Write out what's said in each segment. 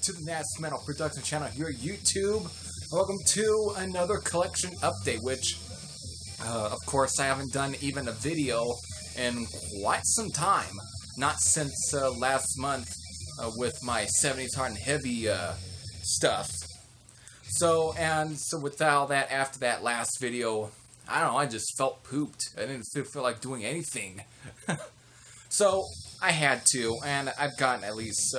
to the Nasty Metal Production channel here at YouTube. Welcome to another collection update, which, of course, I haven't done even a video in quite some time. Not since last month with my 70s hard and heavy stuff. So with all that, after that last video, I don't know, I just felt pooped. I didn't feel like doing anything. So I had to, and I've gotten at least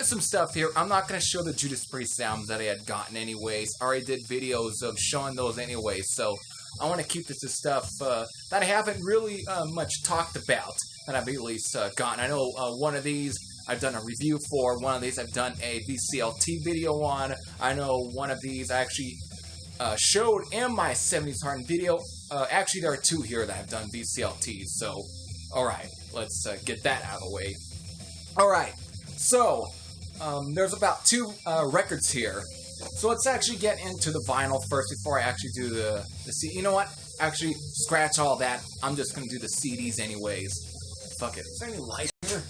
some stuff here. I'm not going to show the Judas Priest sounds that I had gotten anyways. I already did videos of showing those anyways, so I want to keep this as stuff that I haven't really much talked about, that I've at least gotten. I know one of these I've done a review for, one of these I've done a Vclt video on. I know one of these I actually showed in my 70s Hardened video. Actually, there are two here that I've done VCLTs, so alright, let's get that out of the way. Alright, so there's about two records here. So let's actually get into the vinyl first before I actually do the CD. You know what? Actually, scratch all that. I'm just going to do the CDs anyways. Fuck it. Is there any light here?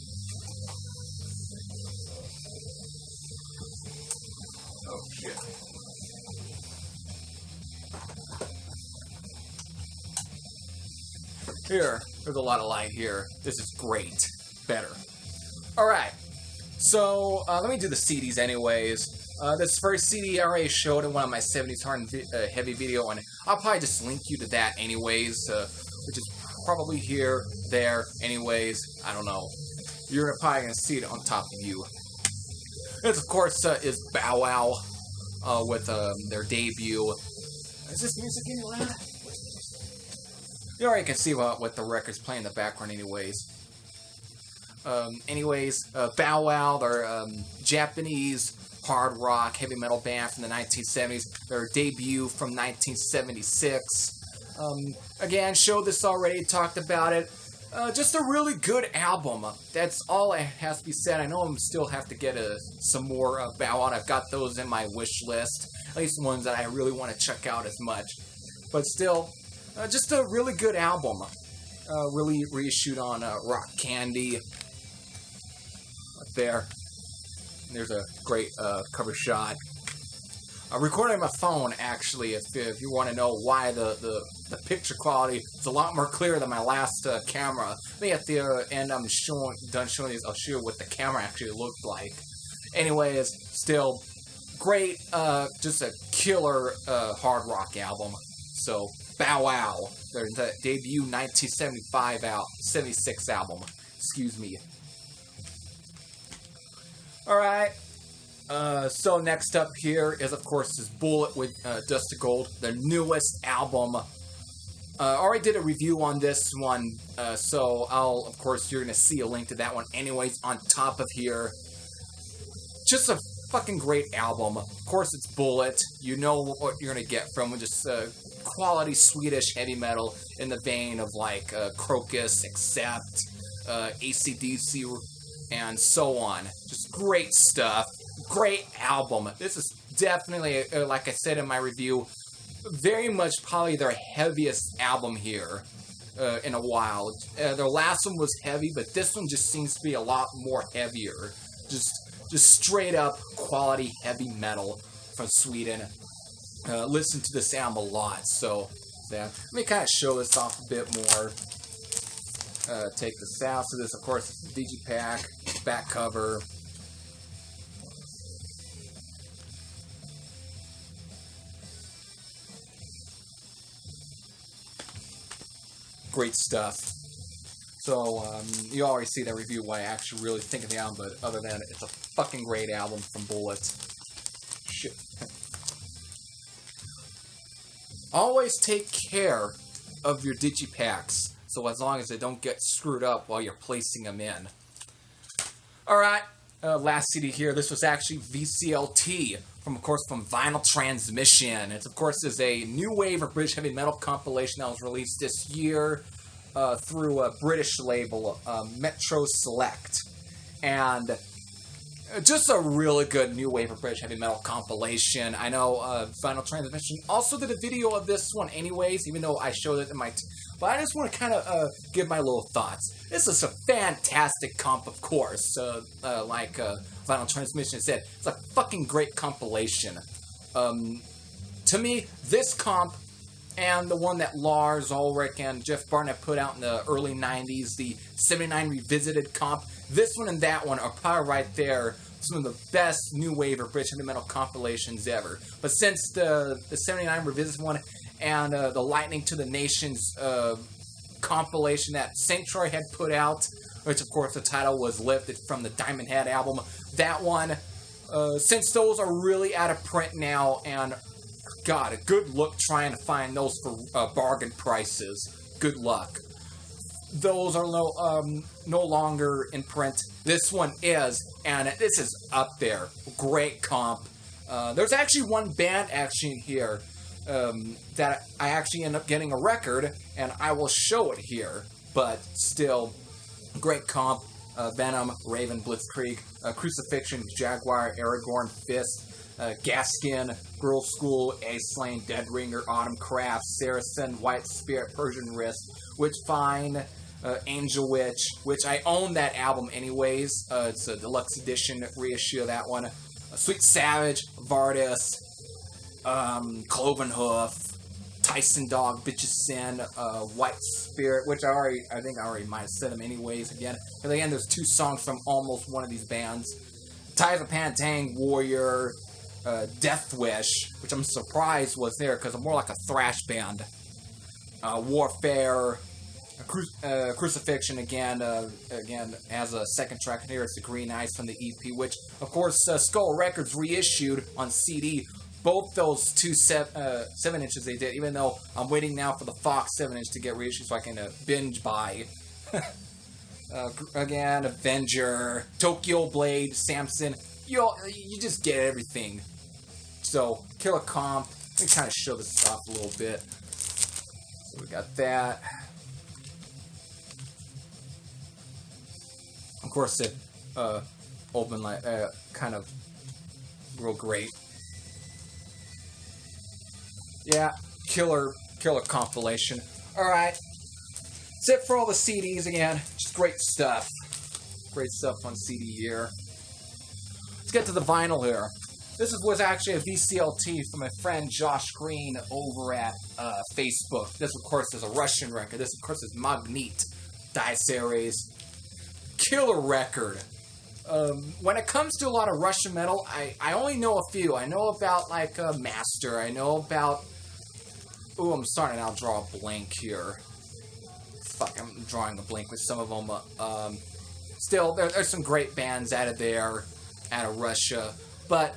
Oh, shit. There's a lot of light here. This is great. Better. Alright. So, let me do the CDs anyways. This first CD I already showed in one of my 70s hard and heavy video, and I'll probably just link you to that anyways, which is probably here, there, anyways. I don't know. You're probably going to see it on top of you. This, of course, is Bow Wow with their debut. Is this music any loud? You already can see what the record's playing in the background anyways. Bow Wow, they're Japanese hard rock, heavy metal band from the 1970s. Their debut from 1976. Again, showed this already, talked about it. Just a really good album. That's all that has to be said. I know I'm still have to get some more Bow Wow. I've got those in my wish list. At least the ones that I really want to check out as much. But still, just a really good album. Really reissued on Rock Candy. Up there. There's a great cover shot. I recorded on my phone, actually, if you want to know why the picture quality is a lot more clear than my last camera. I think at the end I'm done showing these, I'll show you what the camera actually looked like. Anyways, still great, just a killer hard rock album. So, Bow Wow, their debut 1976 album. Excuse me. Alright, so next up here is, of course, this Bullet with Dust to Gold, their newest album. I already did a review on this one, so of course, you're going to see a link to that one anyways on top of here. Just a fucking great album. Of course, it's Bullet. You know what you're going to get from just quality Swedish heavy metal in the vein of, like, Crocus, Accept, AC/DC, and so on. Just great stuff. Great album. This is definitely, like I said in my review, very much probably their heaviest album here in a while. Their last one was heavy, but this one just seems to be a lot more heavier. Just straight up quality heavy metal from Sweden. Listen to this album a lot, so yeah. Let me kind of show this off a bit more. Take this out. So this, of course, is the digipack, back cover. Great stuff. So, you already see that review why I actually really think of the album, but other than it, it's a fucking great album from Bullet. Shit. Always take care of your digipacks. So as long as they don't get screwed up while you're placing them in. Alright, last CD here. This was actually VCLT, from Vinyl Transmission. It, of course, is a new wave of British heavy metal compilation that was released this year through a British label, Metro Select. And Just a really good new wave of British heavy metal compilation. I know Final Transmission also did a video of this one anyways, even though I showed it in my... But I just want to kind of give my little thoughts. This is a fantastic comp, of course. Like Final Transmission said, it's a fucking great compilation. To me, this comp and the one that Lars Ulrich and Jeff Barnett put out in the early 90s, the 79 Revisited comp, this one and that one are probably right there, some of the best new wave of British heavy metal compilations ever. But since the 79 Revisited one and the Lightning to the Nations compilation that Sanctuary had put out, which of course the title was lifted from the Diamond Head album, that one, since those are really out of print now, and God, a good look trying to find those for bargain prices. Good luck. Those are no longer in print. This one is, and this is up there. Great comp. There's actually one band action here that I actually end up getting a record, and I will show it here. But still, great comp. Venom, Raven, Blitzkrieg, Crucifixion, Jaguar, Aragorn, Fist, Gaskin, Girl School, Acelane, Deadringer, Autumn Craft, Saracen, White Spirit, Persian Wrist, Witch Fine, Angel Witch, which I own that album anyways. It's a deluxe edition reissue of that one. Sweet Savage, Vardis, Cloven Hoof, Tyson Dog, Bitches Sin, White Spirit, which I think I already might have said them anyways again. Because again, there's two songs from almost one of these bands. Ties of Pantang, Warrior, Death Wish, which I'm surprised was there because I'm more like a thrash band. Warfare, Crucifixion again as a second track here. It's the Green Ice from the EP, which of course Skull Records reissued on CD. Both those two 7 inches they did, even though I'm waiting now for the Fox 7 inch to get reissued so I can binge buy. Again, Avenger, Tokyo Blade, Samson. You just get everything. So, Killer Comp. Let me kind of show this off a little bit. So we got that. Of course, it opened like kind of real great. Yeah, killer compilation. All right. That's it for all the CDs again. Just great stuff. Great stuff on CD here. Let's get to the vinyl here. This was actually a Vclt from my friend Josh Green over at Facebook. This, of course, is a Russian record. This, of course, is Magnit Die Series. Killer record. When it comes to a lot of Russian metal, I only know a few. I know about, like, Master. I know about... Ooh, I'm starting to now draw a blank here. Fuck, I'm drawing a blank with some of them. Still, there's some great bands out of there, out of Russia. But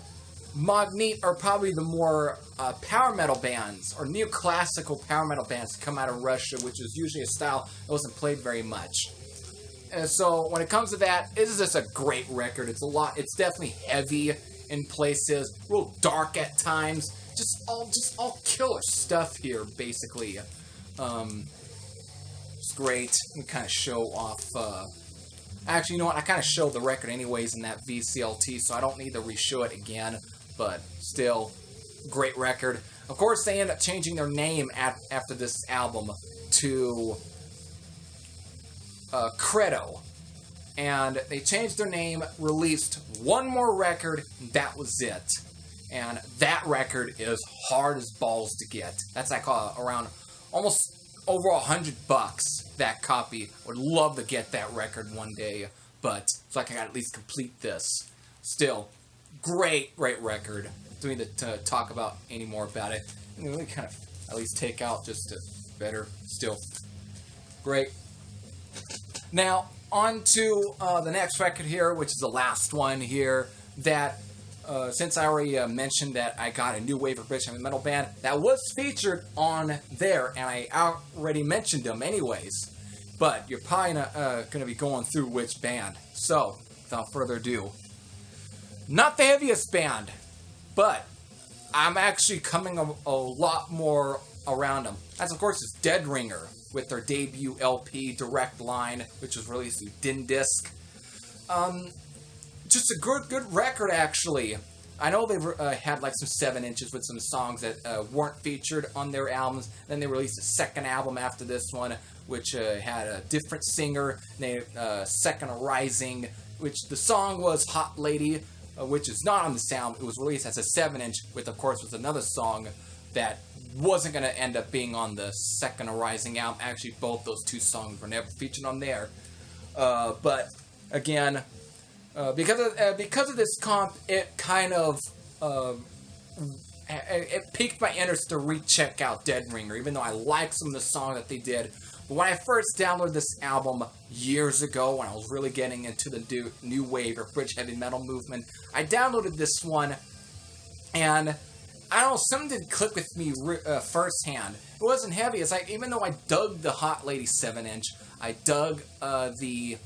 Magnit are probably the more power metal bands, or neoclassical power metal bands that come out of Russia, which is usually a style that wasn't played very much. And so, when it comes to that, this is just a great record. It's definitely heavy in places, real dark at times. Just all killer stuff here, basically. It's great. We kind of show off. Actually, you know what? I kind of showed the record anyways in that VCLT, so I don't need to re-show it again. But still, great record. Of course, they end up changing their name after this album to Crito. And they changed their name, released one more record, and that was it. And that record is hard as balls to get. That's like around almost over $100, that copy. Would love to get that record one day, but so I can at least complete this. Still, great record. Don't need to talk about any more about it. And really kind of at least take out just a better. Still, great. Now, on to the next record here, which is the last one here, that... since I already mentioned that I got a new wave of British heavy metal band that was featured on there, and I already mentioned them anyways, but you're probably not going to be going through which band. So, without further ado, not the heaviest band, but I'm actually coming a lot more around them. As of course is Deadringer with their debut LP Direct Line, which was released through Din Disc. just a good record, actually. I know they had like some 7 inches with some songs that weren't featured on their albums. Then they released a second album after this one, which had a different singer named Second Rising, which the song was Hot Lady, which is not on the sound. It was released as a 7-inch, with, of course, was another song that wasn't going to end up being on the Second Rising album. Actually, both those 2 songs were never featured on there. But again, because of this comp, it kind of it piqued my interest to recheck out Deadringer, even though I like some of the songs that they did. But when I first downloaded this album years ago, when I was really getting into the new wave or bridge heavy metal movement, I downloaded this one, and I don't know, something didn't click with me firsthand. It wasn't heavy. It's like, even though I dug the Hot Lady 7-inch, I dug the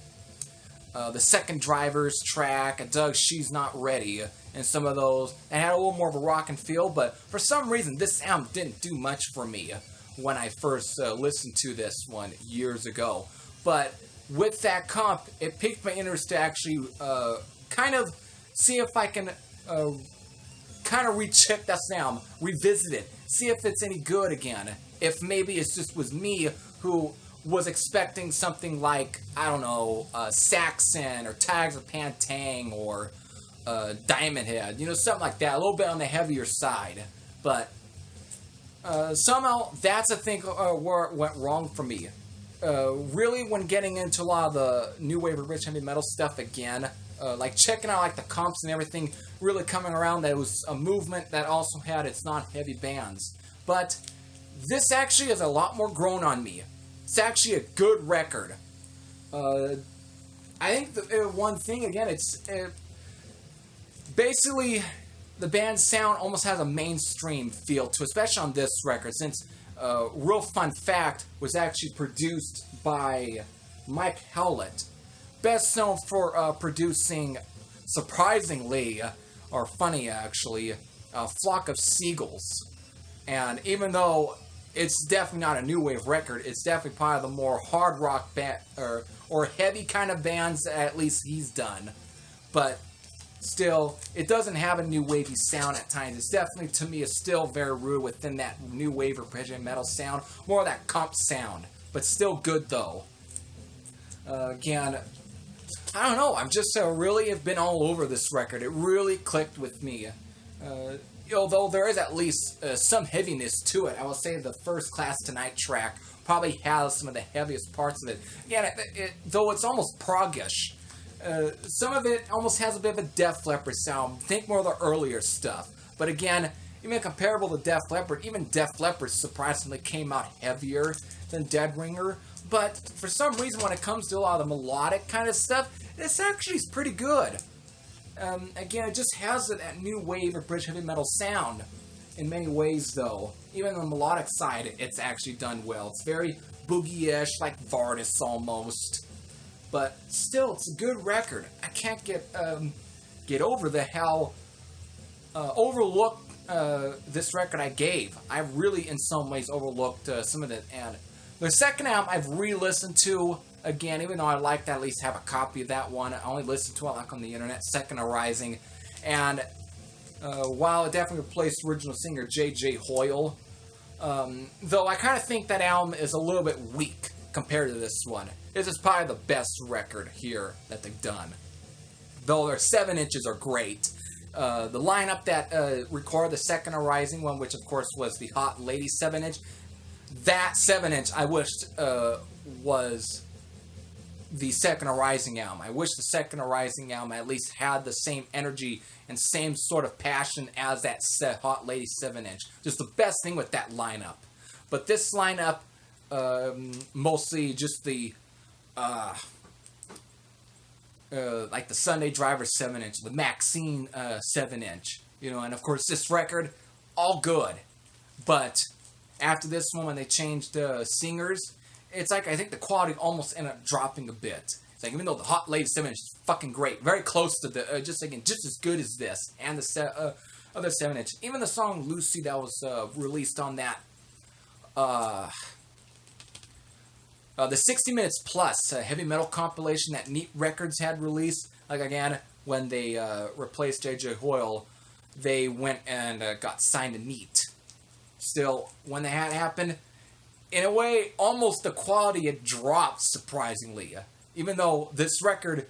Second Driver's track, I dug She's Not Ready, and some of those. It had a little more of a rockin' feel, but for some reason, this album didn't do much for me when I first listened to this one years ago. But with that comp, it piqued my interest to actually kind of see if I can kind of recheck that album, revisit it, see if it's any good again. If maybe it just was me who was expecting something like, I don't know, Saxon or Tags of Pantang or Diamond Head, you know, something like that, a little bit on the heavier side. But somehow that's a thing where it went wrong for me. Really, when getting into a lot of the new wave of rich heavy metal stuff again, like checking out like the comps and everything, really coming around that it was a movement that also had its non-heavy bands. But this actually is a lot more grown on me. It's actually a good record. I think the one thing, again, it's basically the band's sound almost has a mainstream feel to it, especially on this record, since Real Fun Fact was actually produced by Mike Howlett, best known for producing, surprisingly, or funny actually, Flock of Seagulls. And even though it's definitely not a new wave record, it's definitely part of the more hard rock band or heavy kind of bands that at least he's done. But still, it doesn't have a new wavy sound at times. It's definitely, to me, is still very rude within that new wave or heavy metal sound, more of that comp sound, but still good though. Again, I don't know, I'm just really have been all over this record. It really clicked with me. Although there is at least some heaviness to it, I will say the First Class Tonight track probably has some of the heaviest parts of it. Again, though it's almost proggish, some of it almost has a bit of a Def Leppard sound. Think more of the earlier stuff. But again, even comparable to Def Leppard, even Def Leppard surprisingly came out heavier than Deadringer. But for some reason, when it comes to a lot of the melodic kind of stuff, this actually is pretty good. Again, it just has that new wave of British heavy metal sound in many ways, though. Even on the melodic side, it's actually done well. It's very boogie-ish, like Vardis almost. But still, it's a good record. I can't get over how overlooked this record I gave. I really, in some ways, overlooked some of it. And the second album I've re-listened to again, even though I like to at least have a copy of that one. I only listened to it like on the internet, Second Arising. And while it definitely replaced original singer J.J. Hoyle, though I kind of think that album is a little bit weak compared to this one. This is probably the best record here that they've done. Though their 7 inches are great. The lineup that recorded the Second Arising one, which of course was the Hot Lady 7-inch, that 7-inch I wished was the Second Arising album. I wish the Second Arising album at least had the same energy and same sort of passion as that Hot Lady 7-inch. Just the best thing with that lineup. But this lineup, mostly just the like the Sunday Driver 7-inch, the Maxine 7-inch, and of course this record, all good. But after this one, when they changed singers, it's like I think the quality almost ended up dropping a bit. It's like, even though the Hot Lady 7-inch is fucking great, very close to the just as good as this and the other 7-inch. Even the song Lucy that was released on that the 60 Minutes Plus heavy metal compilation that Neat Records had released. Like, again, when they replaced J.J. Hoyle, they went and got signed to Neat. Still, when that happened, in a way, almost the quality had dropped surprisingly. Even though this record,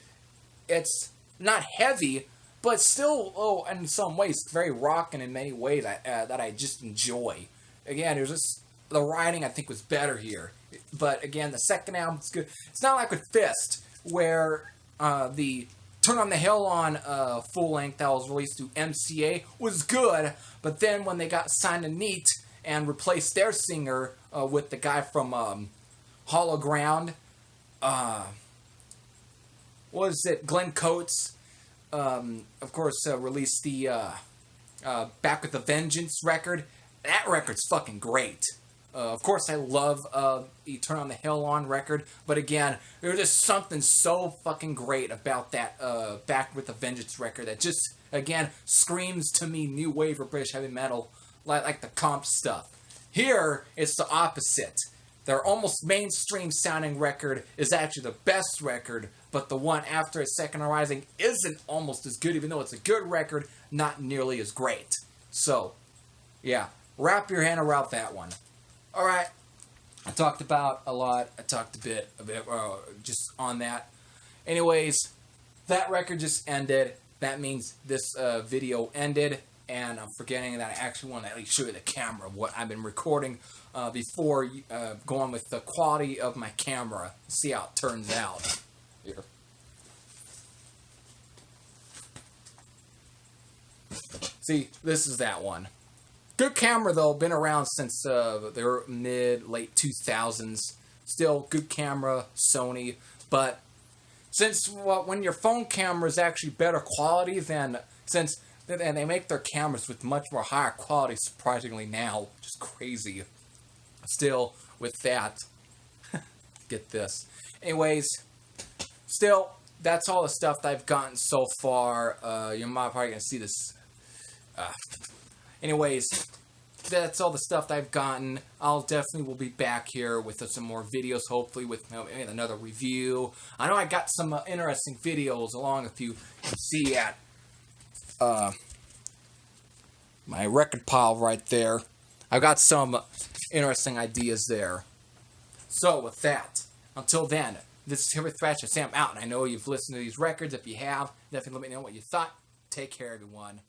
it's not heavy, but still, in some ways, very rocking in many ways that I just enjoy. Again, it was just, the writing I think was better here. But again, the second album's good. It's not like with Fist, where the Turn on the Hill on full length that was released through MCA was good, but then when they got signed to Neat and replaced their singer with the guy from Hollow Ground, what is it, Glenn Coates, of course, released the Back with a Vengeance record. That record's fucking great. Of course, I love the Turn on the Hill on record, but again, there's just something so fucking great about that Back with a Vengeance record that just, again, screams to me new wave of British heavy metal, like the comp stuff. Here, it's the opposite. Their almost mainstream sounding record is actually the best record, but the one after A Second Arising isn't almost as good, even though it's a good record, not nearly as great. So, yeah, wrap your hand around that one. Alright, I talked about a lot. I talked a bit just on that. Anyways, that record just ended. That means this video ended. And I'm forgetting that I actually want to at least show you the camera of what I've been recording before going with the quality of my camera. See how it turns out. Here. See, this is that one. Good camera, though. Been around since the mid-late 2000s. Still, good camera, Sony. But since when your phone camera is actually better quality than... And they make their cameras with much more higher quality, surprisingly now. Just crazy. Still, with that... Get this. Anyways, still, that's all the stuff that I've gotten so far. You're probably going to see this... Anyways, that's all the stuff that I've gotten. I'll definitely will be back here with some more videos, hopefully with maybe another review. I know I got some interesting videos along, if you can see at my record pile right there. I've got some interesting ideas there. So with that, until then, this is Heavy Thrasher Sam out, and I know you've listened to these records. If you have, definitely let me know what you thought. Take care, everyone.